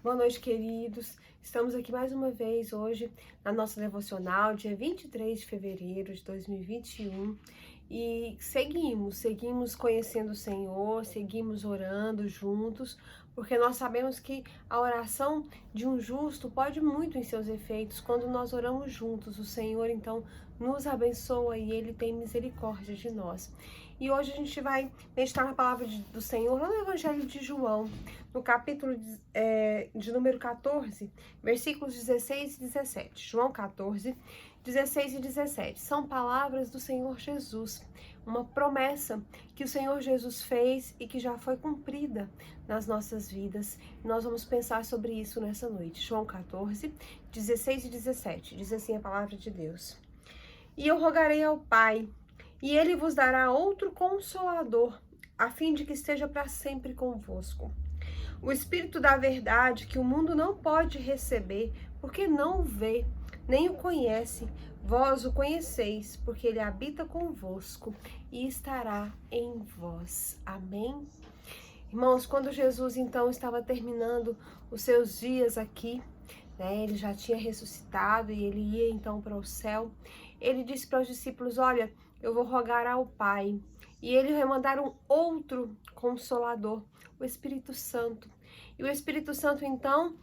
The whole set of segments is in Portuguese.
Boa noite, queridos. Estamos aqui mais uma vez hoje na nossa devocional, dia 23 de fevereiro de 2021. E seguimos conhecendo o Senhor, seguimos orando juntos, porque nós sabemos que a oração de um justo pode muito em seus efeitos quando nós oramos juntos. O Senhor, então, nos abençoa e Ele tem misericórdia de nós. E hoje a gente vai meditar na palavra do Senhor lá no Evangelho de João, no capítulo de número 14, versículos 16 e 17. João 14, 16 e 17. São palavras do Senhor Jesus, uma promessa que o Senhor Jesus fez e que já foi cumprida nas nossas vidas. Nós vamos pensar sobre isso nessa noite. João 14, 16 e 17. Diz assim a palavra de Deus. E eu rogarei ao Pai, e Ele vos dará outro Consolador, a fim de que esteja para sempre convosco. O Espírito da verdade, que o mundo não pode receber, porque não o vê, nem o conhece. Vós o conheceis, porque Ele habita convosco e estará em vós. Amém? Irmãos, quando Jesus então estava terminando os seus dias aqui, ele já tinha ressuscitado e ele ia então para o céu, ele disse para os discípulos: olha, eu vou rogar ao Pai, e ele vai mandar um outro Consolador, o Espírito Santo. E o Espírito Santo, então,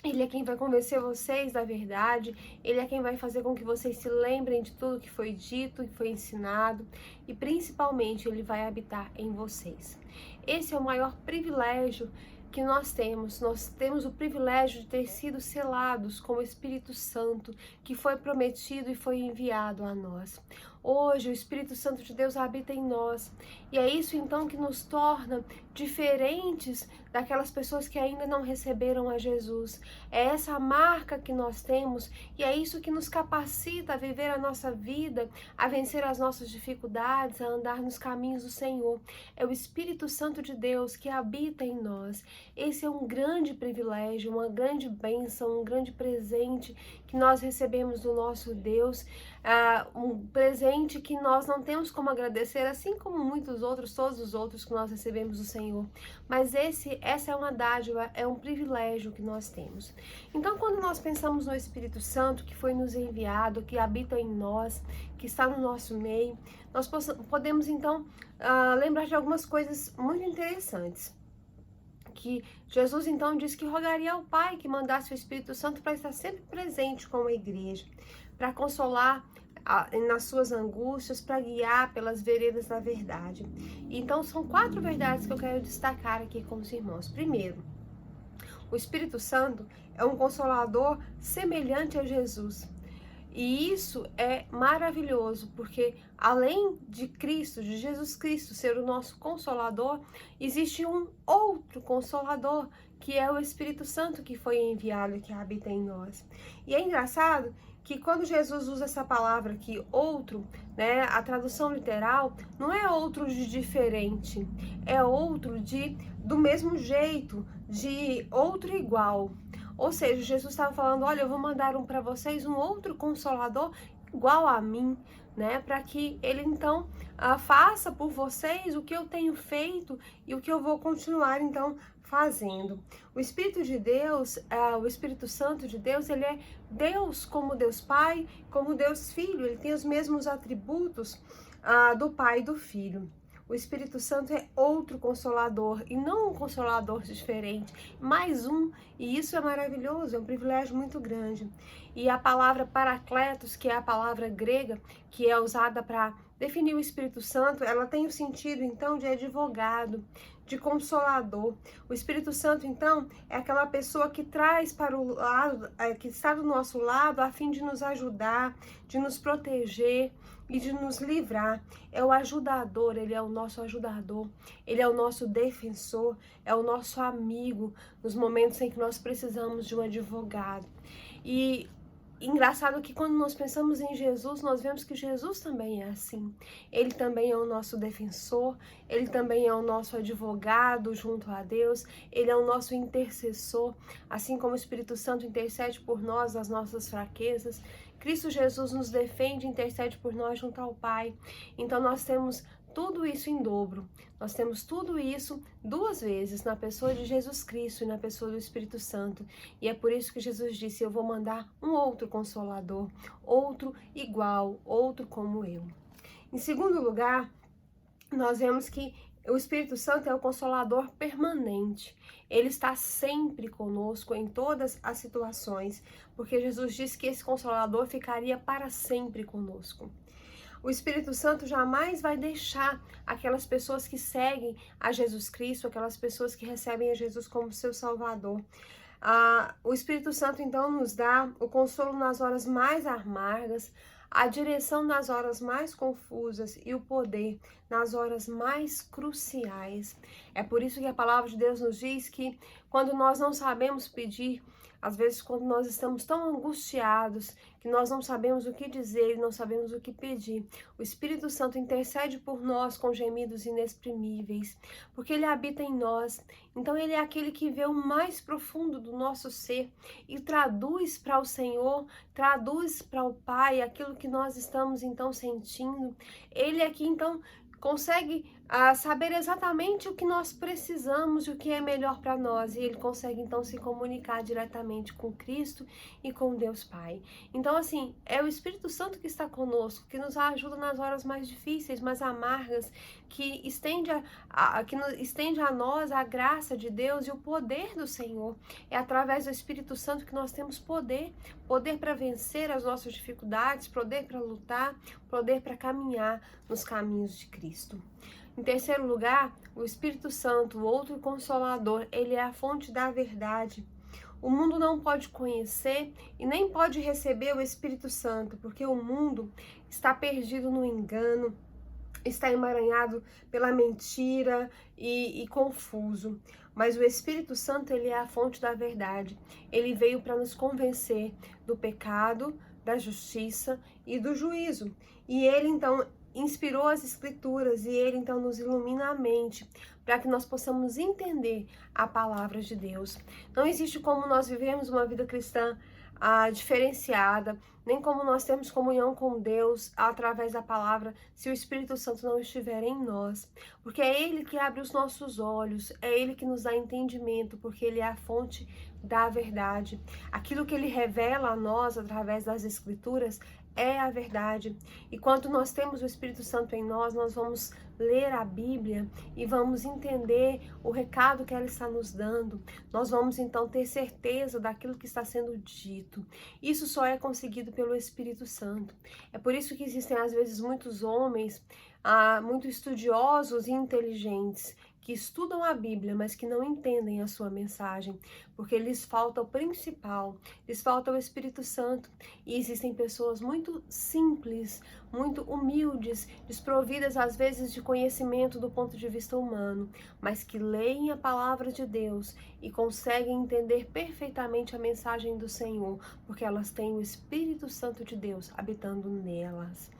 ele é quem vai convencer vocês da verdade, ele é quem vai fazer com que vocês se lembrem de tudo que foi dito, que foi ensinado, e principalmente ele vai habitar em vocês. Esse é o maior privilégio que nós temos o privilégio de ter sido selados com o Espírito Santo, que foi prometido e foi enviado a nós. Hoje o Espírito Santo de Deus habita em nós, e é isso então que nos torna diferentes daquelas pessoas que ainda não receberam a Jesus. É essa marca que nós temos, e é isso que nos capacita a viver a nossa vida, a vencer as nossas dificuldades, a andar nos caminhos do Senhor. É o Espírito Santo de Deus que habita em nós. Esse é um grande privilégio, uma grande bênção, um grande presente que nós recebemos do nosso Deus, um presente que nós não temos como agradecer, assim como todos os outros que nós recebemos do Senhor. Mas essa é uma dádiva, é um privilégio que nós temos. Então, quando nós pensamos no Espírito Santo que foi nos enviado, que habita em nós, que está no nosso meio, nós podemos então lembrar de algumas coisas muito interessantes. Que Jesus então disse que rogaria ao Pai que mandasse o Espírito Santo para estar sempre presente com a igreja, para consolar nas suas angústias, para guiar pelas veredas da verdade. Então são 4 verdades que eu quero destacar aqui com os irmãos. Primeiro, o Espírito Santo é um consolador semelhante a Jesus. E isso é maravilhoso, porque além de Cristo, de Jesus Cristo ser o nosso Consolador, existe um outro Consolador, que é o Espírito Santo que foi enviado e que habita em nós. E é engraçado que quando Jesus usa essa palavra aqui, outro, a tradução literal, não é outro de diferente, é outro do mesmo jeito, de outro igual. Ou seja, Jesus estava falando: olha, eu vou mandar para vocês um outro Consolador igual a mim, para que ele então faça por vocês o que eu tenho feito e o que eu vou continuar então fazendo. O Espírito de Deus, o Espírito Santo de Deus, ele é Deus como Deus Pai, como Deus Filho, ele tem os mesmos atributos do Pai e do Filho. O Espírito Santo é outro Consolador, e não um Consolador diferente, mais um, e isso é maravilhoso, é um privilégio muito grande. E a palavra Paracletos, que é a palavra grega, que é usada para definir o Espírito Santo, ela tem o sentido, então, de advogado, de consolador. O Espírito Santo, então, é aquela pessoa que traz para o lado, que está do nosso lado, a fim de nos ajudar, de nos proteger e de nos livrar. É o ajudador, ele é o nosso ajudador, ele é o nosso defensor, é o nosso amigo nos momentos em que nós precisamos de um advogado. E engraçado que quando nós pensamos em Jesus, nós vemos que Jesus também é assim. Ele também é o nosso defensor, ele também é o nosso advogado junto a Deus, ele é o nosso intercessor, assim como o Espírito Santo intercede por nós nas nossas fraquezas. Cristo Jesus nos defende e intercede por nós junto ao Pai. Então nós temos tudo isso em dobro. Nós temos tudo isso duas vezes, na pessoa de Jesus Cristo e na pessoa do Espírito Santo. E é por isso que Jesus disse: eu vou mandar um outro Consolador, outro igual, outro como eu. Em segundo lugar, nós vemos que o Espírito Santo é o Consolador permanente. Ele está sempre conosco em todas as situações, porque Jesus disse que esse Consolador ficaria para sempre conosco. O Espírito Santo jamais vai deixar aquelas pessoas que seguem a Jesus Cristo, aquelas pessoas que recebem a Jesus como seu Salvador. O Espírito Santo, então, nos dá o consolo nas horas mais amargas, a direção nas horas mais confusas e o poder nas horas mais cruciais. É por isso que a palavra de Deus nos diz que quando nós não sabemos pedir, às vezes quando nós estamos tão angustiados que nós não sabemos o que dizer e não sabemos o que pedir, o Espírito Santo intercede por nós com gemidos inexprimíveis, porque Ele habita em nós. Então Ele é aquele que vê o mais profundo do nosso ser e traduz para o Senhor, traduz para o Pai aquilo que nós estamos então sentindo. Ele aqui então consegue saber exatamente o que nós precisamos e o que é melhor para nós, e ele consegue então se comunicar diretamente com Cristo e com Deus Pai. Então assim, é o Espírito Santo que está conosco, que nos ajuda nas horas mais difíceis, mais amargas, que estende a nós a graça de Deus e o poder do Senhor. É através do Espírito Santo que nós temos poder para vencer as nossas dificuldades, poder para lutar, poder para caminhar nos caminhos de Cristo. Em terceiro lugar, o Espírito Santo, o outro Consolador, ele é a fonte da verdade. O mundo não pode conhecer e nem pode receber o Espírito Santo, porque o mundo está perdido no engano, está emaranhado pela mentira e confuso. Mas o Espírito Santo, ele é a fonte da verdade. Ele veio para nos convencer do pecado, da justiça e do juízo. E ele, então, inspirou as Escrituras e ele, então, nos ilumina a mente para que nós possamos entender a palavra de Deus. Não existe como nós vivemos uma vida cristã diferenciada, nem como nós temos comunhão com Deus através da palavra, se o Espírito Santo não estiver em nós. Porque é Ele que abre os nossos olhos, é Ele que nos dá entendimento, porque Ele é a fonte da verdade. Aquilo que Ele revela a nós através das Escrituras é a verdade. E quando nós temos o Espírito Santo em nós, nós vamos ler a Bíblia e vamos entender o recado que ela está nos dando. Nós vamos então ter certeza daquilo que está sendo dito. Isso só é conseguido pelo Espírito Santo. É por isso que existem às vezes muitos homens muito estudiosos e inteligentes que estudam a Bíblia, mas que não entendem a sua mensagem, porque lhes falta o principal, lhes falta o Espírito Santo. E existem pessoas muito simples, muito humildes, desprovidas às vezes de conhecimento do ponto de vista humano, mas que leem a palavra de Deus e conseguem entender perfeitamente a mensagem do Senhor, porque elas têm o Espírito Santo de Deus habitando nelas.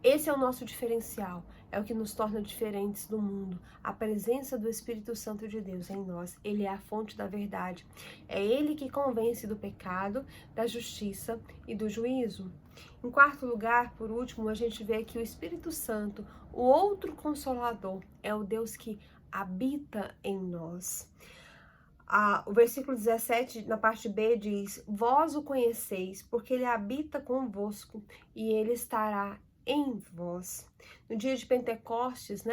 Esse é o nosso diferencial, é o que nos torna diferentes do mundo. A presença do Espírito Santo de Deus em nós, ele é a fonte da verdade. É ele que convence do pecado, da justiça e do juízo. Em quarto lugar, por último, a gente vê que o Espírito Santo, o outro Consolador, é o Deus que habita em nós. O versículo 17, na parte B, diz: vós o conheceis, porque ele habita convosco e ele estará em vós. No dia de Pentecostes,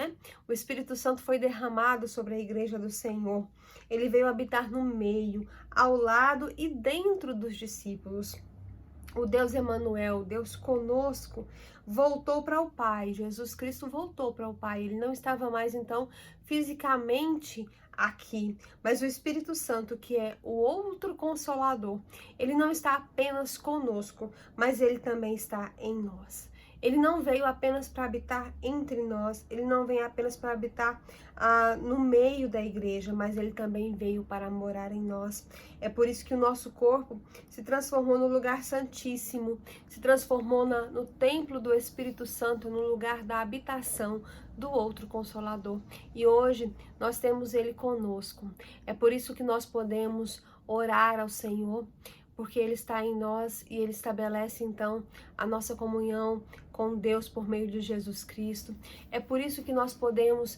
o Espírito Santo foi derramado sobre a igreja do Senhor. Ele veio habitar no meio, ao lado e dentro dos discípulos. O Deus Emanuel, Deus conosco, voltou para o Pai. Jesus Cristo voltou para o Pai. Ele não estava mais, então, fisicamente aqui, mas o Espírito Santo, que é o outro Consolador, ele não está apenas conosco, mas ele também está em nós. Ele não veio apenas para habitar entre nós, ele não vem apenas para habitar no meio da igreja, mas ele também veio para morar em nós. É por isso que o nosso corpo se transformou no lugar santíssimo, se transformou no templo do Espírito Santo, no lugar da habitação do outro Consolador. E hoje nós temos ele conosco. É por isso que nós podemos orar ao Senhor, porque ele está em nós e ele estabelece então a nossa comunhão com Deus por meio de Jesus Cristo. É por isso que nós podemos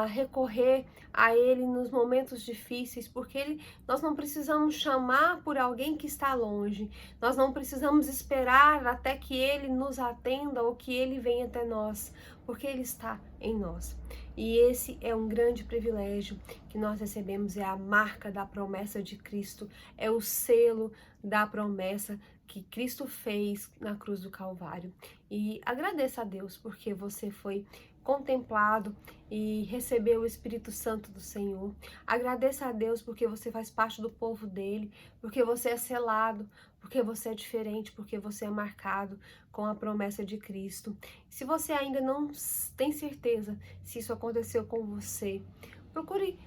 recorrer a Ele nos momentos difíceis, porque nós não precisamos chamar por alguém que está longe, nós não precisamos esperar até que Ele nos atenda ou que Ele venha até nós, porque Ele está em nós. E esse é um grande privilégio que nós recebemos, é a marca da promessa de Cristo, é o selo da promessa que Cristo fez na cruz do Calvário. E agradeça a Deus porque você foi contemplado e recebeu o Espírito Santo do Senhor. Agradeça a Deus porque você faz parte do povo dele, porque você é selado, porque você é diferente, porque você é marcado com a promessa de Cristo. Se você ainda não tem certeza se isso aconteceu com você, procure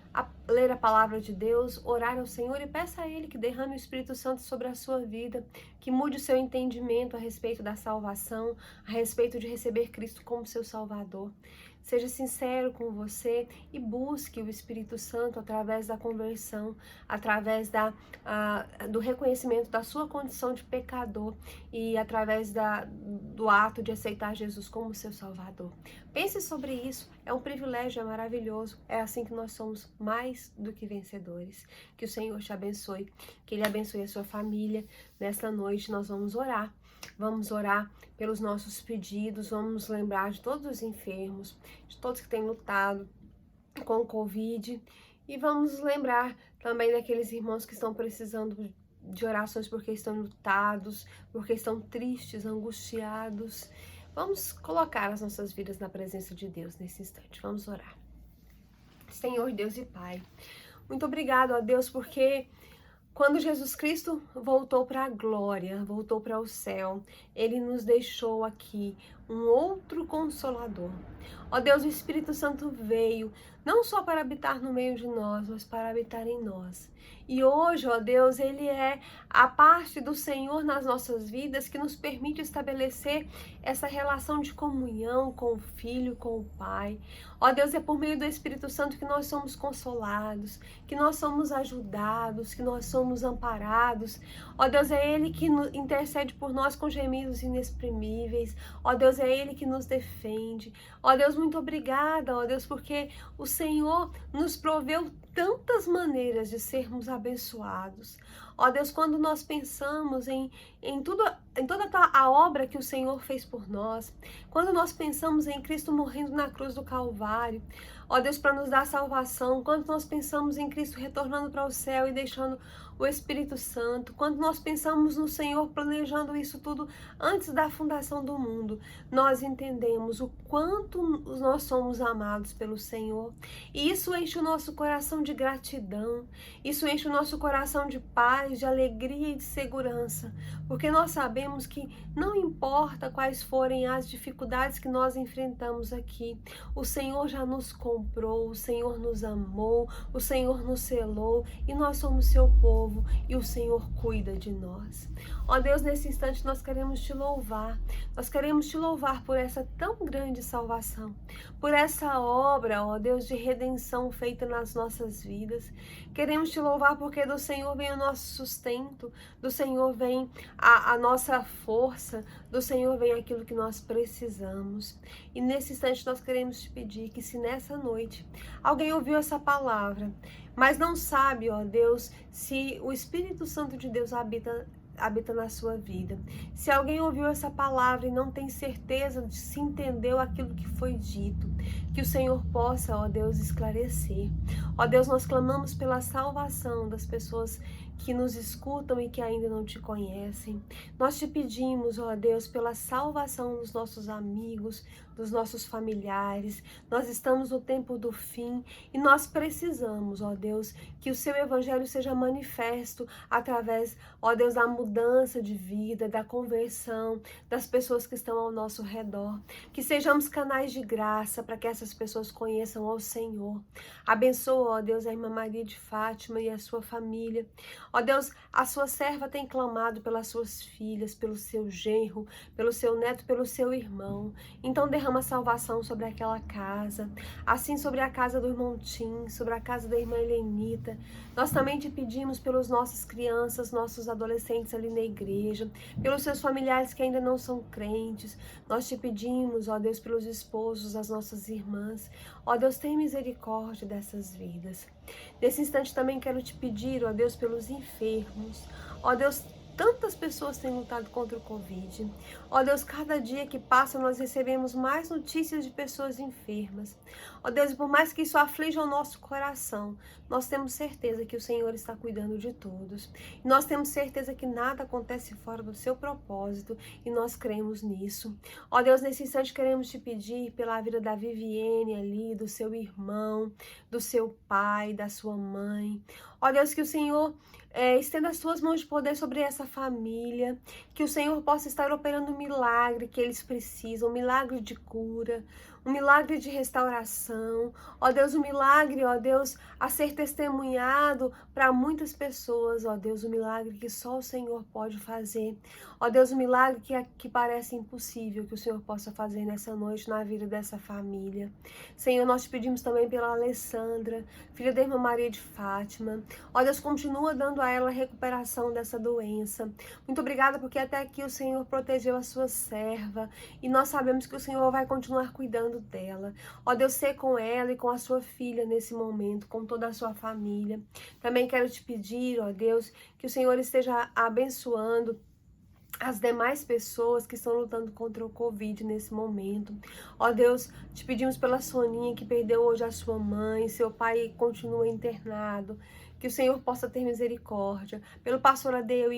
ler a palavra de Deus, orar ao Senhor e peça a Ele que derrame o Espírito Santo sobre a sua vida, que mude o seu entendimento a respeito da salvação, a respeito de receber Cristo como seu Salvador. Seja sincero com você e busque o Espírito Santo através da conversão, através do reconhecimento da sua condição de pecador e através do ato de aceitar Jesus como seu Salvador. Pense sobre isso, é um privilégio, é maravilhoso, é assim que nós somos mais do que vencedores. Que o Senhor te abençoe, que Ele abençoe a sua família. Nesta noite nós vamos orar. Vamos orar pelos nossos pedidos, vamos lembrar de todos os enfermos, de todos que têm lutado com o Covid e vamos lembrar também daqueles irmãos que estão precisando de orações porque estão lutados, porque estão tristes, angustiados. Vamos colocar as nossas vidas na presença de Deus nesse instante. Vamos orar. Senhor Deus e Pai, muito obrigado a Deus porque quando Jesus Cristo voltou para a glória, voltou para o céu, Ele nos deixou aqui um outro Consolador. Ó Deus, o Espírito Santo veio não só para habitar no meio de nós, mas para habitar em nós. E hoje, ó Deus, Ele é a parte do Senhor nas nossas vidas que nos permite estabelecer essa relação de comunhão com o Filho, com o Pai. Ó Deus, é por meio do Espírito Santo que nós somos consolados, que nós somos ajudados, que nós somos amparados. Ó Deus, é Ele que intercede por nós com gemidos inexprimíveis. Ó Deus, é Ele que nos defende. Ó Deus, muito obrigada, ó Deus, porque o Senhor nos proveu tantas maneiras de sermos abençoados. Ó Deus, quando nós pensamos em toda a obra que o Senhor fez por nós, quando nós pensamos em Cristo morrendo na cruz do Calvário, ó Deus, para nos dar salvação, quando nós pensamos em Cristo retornando para o céu e deixando o Espírito Santo, quando nós pensamos no Senhor planejando isso tudo antes da fundação do mundo, nós entendemos o quanto nós somos amados pelo Senhor. E isso enche o nosso coração de gratidão, isso enche o nosso coração de paz, de alegria e de segurança, porque nós sabemos que não importa quais forem as dificuldades que nós enfrentamos aqui, o Senhor já nos comprou, o Senhor nos amou, o Senhor nos selou e nós somos seu povo e o Senhor cuida de nós. Ó Deus, nesse instante nós queremos te louvar por essa tão grande salvação, por essa obra, ó Deus, de redenção feita nas nossas vidas. Queremos te louvar porque do Senhor vem o nosso sustento, do Senhor vem a nossa força, do Senhor vem aquilo que nós precisamos. E nesse instante nós queremos te pedir que se nessa noite alguém ouviu essa palavra, mas não sabe, ó Deus, se o Espírito Santo de Deus habita na sua vida. Se alguém ouviu essa palavra e não tem certeza de se entendeu aquilo que foi dito, que o Senhor possa, ó Deus, esclarecer. Ó Deus, nós clamamos pela salvação das pessoas que nos escutam e que ainda não te conhecem. Nós te pedimos, ó Deus, pela salvação dos nossos amigos, dos nossos familiares. Nós estamos no tempo do fim e nós precisamos, ó Deus, que o seu evangelho seja manifesto através, ó Deus, da mudança de vida, da conversão das pessoas que estão ao nosso redor. Que sejamos canais de graça para que essas pessoas conheçam ao Senhor. Abençoa, ó Deus, a irmã Maria de Fátima e a sua família. Ó Deus, a sua serva tem clamado pelas suas filhas, pelo seu genro, pelo seu neto, pelo seu irmão. Então derrama derrama salvação sobre aquela casa, assim sobre a casa do irmão Tim, sobre a casa da irmã Helenita. Nós também te pedimos pelos nossas crianças, nossos adolescentes ali na igreja, pelos seus familiares que ainda não são crentes. Nós te pedimos, ó Deus, pelos esposos das nossas irmãs. Ó Deus, tem misericórdia dessas vidas. Nesse instante também quero te pedir, ó Deus, pelos enfermos. Ó Deus, tantas pessoas têm lutado contra o Covid. Ó Deus, cada dia que passa nós recebemos mais notícias de pessoas enfermas. Ó Deus, por mais que isso aflija o nosso coração, nós temos certeza que o Senhor está cuidando de todos. E nós temos certeza que nada acontece fora do seu propósito e nós cremos nisso. Ó Deus, nesse instante queremos te pedir pela vida da Viviane ali, do seu irmão, do seu pai, da sua mãe. Ó Deus, que o Senhor estenda as suas mãos de poder sobre essa família, que o Senhor possa estar operando um milagre que eles precisam, um milagre de cura, um milagre de restauração, ó Deus, um milagre, ó Deus, a ser testemunhado para muitas pessoas, ó Deus, um milagre que só o Senhor pode fazer, ó Deus, um milagre que parece impossível que o Senhor possa fazer nessa noite na vida dessa família. Senhor, nós te pedimos também pela Alessandra, filha da irmã Maria de Fátima, ó Deus, continua dando a ela a recuperação dessa doença. Muito obrigada porque até aqui o Senhor protegeu a sua serva e nós sabemos que o Senhor vai continuar cuidando dela. Ó Deus, ser com ela e com a sua filha nesse momento, com toda a sua família. Também quero te pedir, ó Deus, que o Senhor esteja abençoando as demais pessoas que estão lutando contra o Covid nesse momento. Ó Deus, te pedimos pela Soninha que perdeu hoje a sua mãe, seu pai continua internado. Que o Senhor possa ter misericórdia, pelo pastor Adeil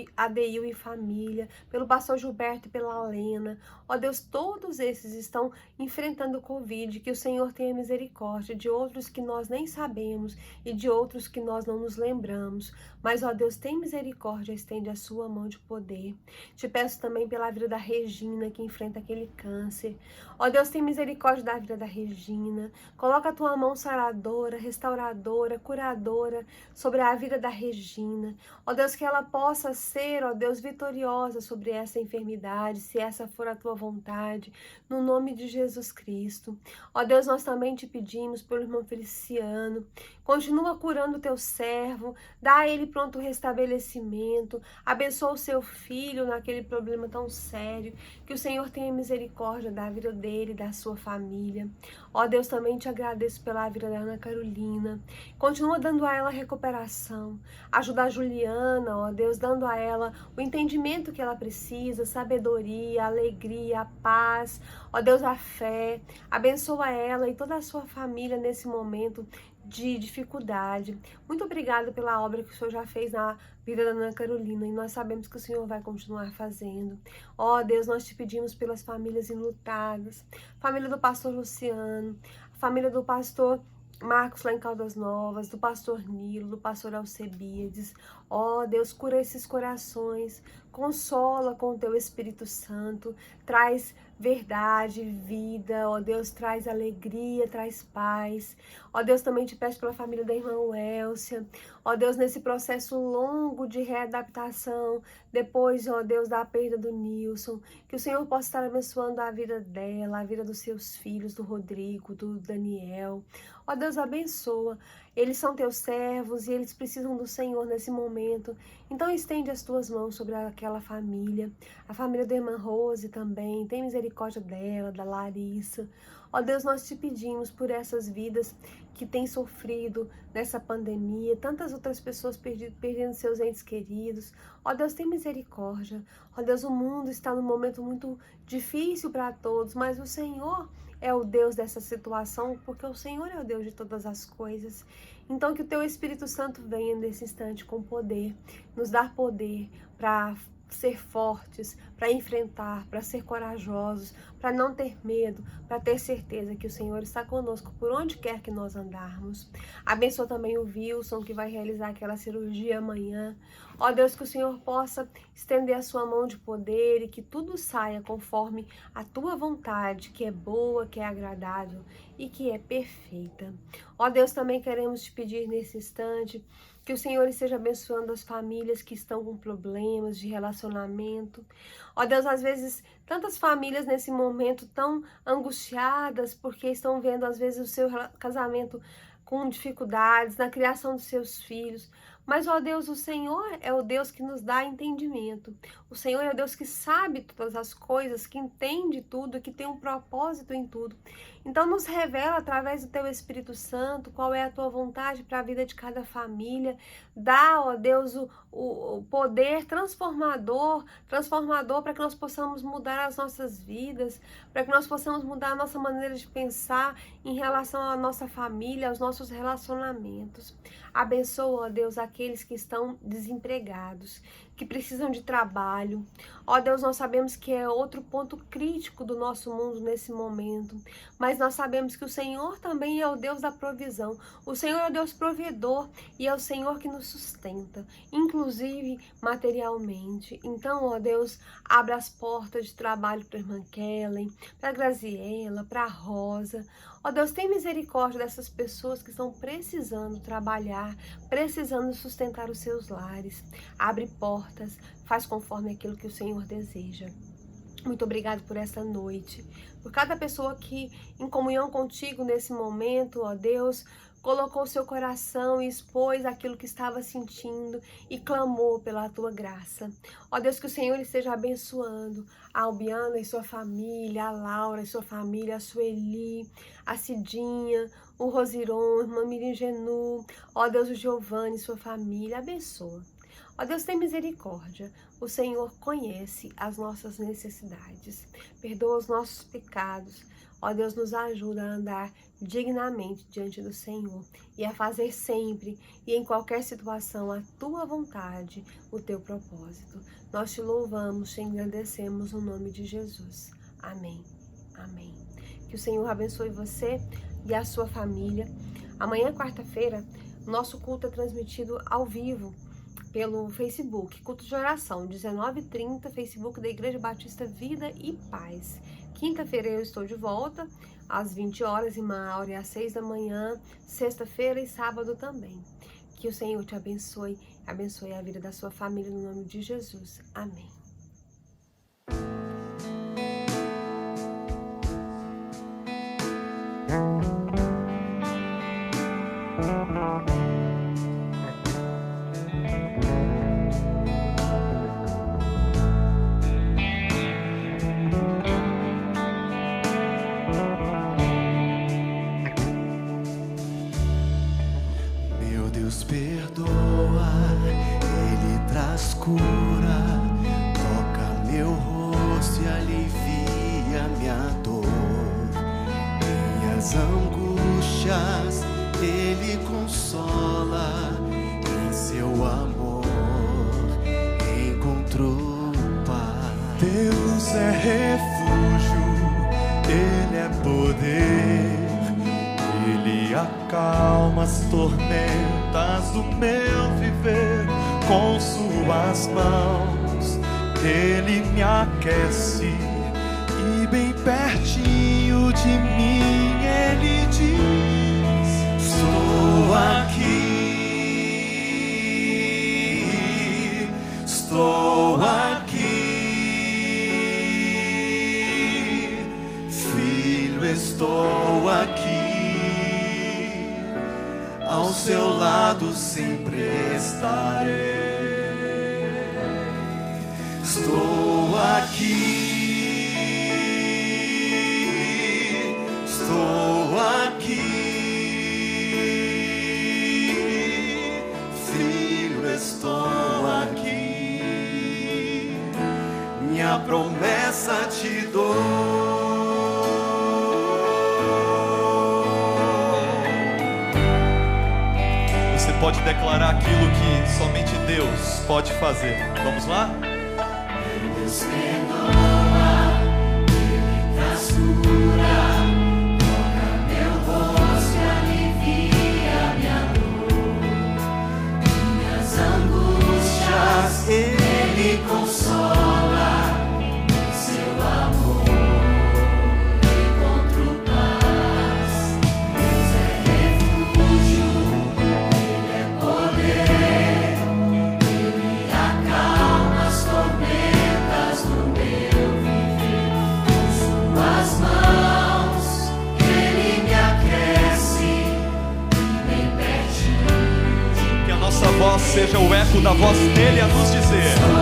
e família, pelo pastor Gilberto e pela Lena. Ó Deus, todos esses estão enfrentando o Covid, que o Senhor tenha misericórdia de outros que nós nem sabemos e de outros que nós não nos lembramos. Mas, ó Deus, tem misericórdia, estende a sua mão de poder. Te peço também pela vida da Regina, que enfrenta aquele câncer. Ó Deus, tem misericórdia da vida da Regina. Coloca a tua mão saradora, restauradora, curadora sobre a vida da Regina. Ó Deus, que ela possa ser, ó Deus, vitoriosa sobre essa enfermidade, se essa for a tua vontade, no nome de Jesus Cristo. Ó Deus, nós também te pedimos pelo irmão Feliciano. Continua curando o teu servo, dá a ele pronto restabelecimento, abençoa o seu filho naquele problema tão sério, que o Senhor tenha misericórdia da vida dele, da sua família. Ó Deus, também te agradeço pela vida da Ana Carolina. Continua dando a ela recuperação, ajuda a Juliana, ó Deus, dando a ela o entendimento que ela precisa, sabedoria, alegria, a paz, ó Deus, a fé. Abençoa ela e toda a sua família nesse momento de dificuldade. Muito obrigada pela obra que o Senhor já fez na vida da Ana Carolina e nós sabemos que o Senhor vai continuar fazendo. Ó Deus, nós te pedimos pelas famílias enlutadas, família do pastor Luciano, família do pastor Marcos lá em Caldas Novas, do pastor Nilo, do pastor Alcebiades. Ó Deus, cura esses corações, consola com o teu Espírito Santo, traz verdade, vida, ó Deus, traz alegria, traz paz. Ó Deus, também te peço pela família da irmã Elcia, ó Deus, nesse processo longo de readaptação, depois, ó Deus, da perda do Nilson, que o Senhor possa estar abençoando a vida dela, a vida dos seus filhos, do Rodrigo, do Daniel. Ó Deus, abençoa. Eles são teus servos e eles precisam do Senhor nesse momento. Então estende as tuas mãos sobre aquela família. A família da irmã Rose também. Tem misericórdia dela, da Larissa. Ó Deus, nós te pedimos por essas vidas que têm sofrido nessa pandemia. Tantas outras pessoas perdendo seus entes queridos. Ó Deus, tem misericórdia. Ó Deus, o mundo está num momento muito difícil para todos, mas o Senhor é o Deus dessa situação, porque o Senhor é o Deus de todas as coisas. Então que o teu Espírito Santo venha nesse instante com poder, nos dar poder para ser fortes, para enfrentar, para ser corajosos, para não ter medo, para ter certeza que o Senhor está conosco por onde quer que nós andarmos. Abençoa também o Wilson, que vai realizar aquela cirurgia amanhã. Ó Deus, que o Senhor possa estender a sua mão de poder e que tudo saia conforme a tua vontade, que é boa, que é agradável e que é perfeita. Ó Deus, também queremos te pedir nesse instante Que o Senhor esteja abençoando as famílias que estão com problemas de relacionamento. Ó Deus, às vezes, tantas famílias nesse momento tão angustiadas porque estão vendo, às vezes, o seu casamento com dificuldades na criação dos seus filhos. Mas, ó Deus, o Senhor é o Deus que nos dá entendimento. O Senhor é o Deus que sabe todas as coisas, que entende tudo, que tem um propósito em tudo. Então, nos revela através do Teu Espírito Santo qual é a Tua vontade para a vida de cada família. Dá, ó Deus, o poder transformador para que nós possamos mudar as nossas vidas, para que nós possamos mudar a nossa maneira de pensar em relação à nossa família, aos nossos relacionamentos. Abençoa, ó Deus, aqueles que estão desempregados, que precisam de trabalho. Ó Deus, nós sabemos que é outro ponto crítico do nosso mundo nesse momento, mas nós sabemos que o Senhor também é o Deus da provisão. O Senhor é o Deus provedor e é o Senhor que nos sustenta, inclusive materialmente. Então, ó Deus, abra as portas de trabalho para a irmã Kellen, para a Graziela, para a Rosa. Ó Deus, tem misericórdia dessas pessoas que estão precisando trabalhar, precisando sustentar os seus lares. Abre portas, faz conforme aquilo que o Senhor deseja. Muito obrigado por essa noite, por cada pessoa que, em comunhão contigo nesse momento, ó Deus, colocou seu coração e expôs aquilo que estava sentindo e clamou pela tua graça. Ó Deus, que o Senhor esteja abençoando a Albiana e sua família, a Laura e sua família, a Sueli, a Cidinha, o Rosiron, a irmã Miriam Genu, ó Deus, o Giovanni e sua família, abençoa. Ó Deus, tem misericórdia. O Senhor conhece as nossas necessidades. Perdoa os nossos pecados. Ó Deus, nos ajuda a andar dignamente diante do Senhor e a fazer sempre e em qualquer situação a Tua vontade, o Teu propósito. Nós Te louvamos, Te engrandecemos no nome de Jesus. Amém. Amém. Que o Senhor abençoe você e a sua família. Amanhã, quarta-feira, nosso culto é transmitido ao vivo pelo Facebook, culto de oração, 19h30, Facebook da Igreja Batista Vida e Paz. Quinta-feira eu estou de volta, às 20 horas, em Mauri, às 6 da manhã, sexta-feira e sábado também. Que o Senhor te abençoe, abençoe a vida da sua família, no nome de Jesus. Amém. Perdoa, Ele traz cura, toca meu rosto e alivia minha dor. Minhas angústias Ele consola, em seu amor encontrou paz. Deus é refúgio, Ele é poder, Ele acalma as tormentas do meu viver. Com suas mãos Ele me aquece e bem pertinho de mim Ele diz: estou aqui, estou aqui, filho, estou aqui. Ao seu lado sempre estarei. Estou aqui, estou aqui, filho, estou aqui. Minha promessa te dou. Pode declarar aquilo que somente Deus pode fazer. Vamos lá? Deus perdoa, Ele traz cura, toca meu rosto e alivia minha dor. Minhas angústias Ele consola, em seu amor encontro paz. Deus é refúgio, Ele é poder, eco da voz dele a nos dizer: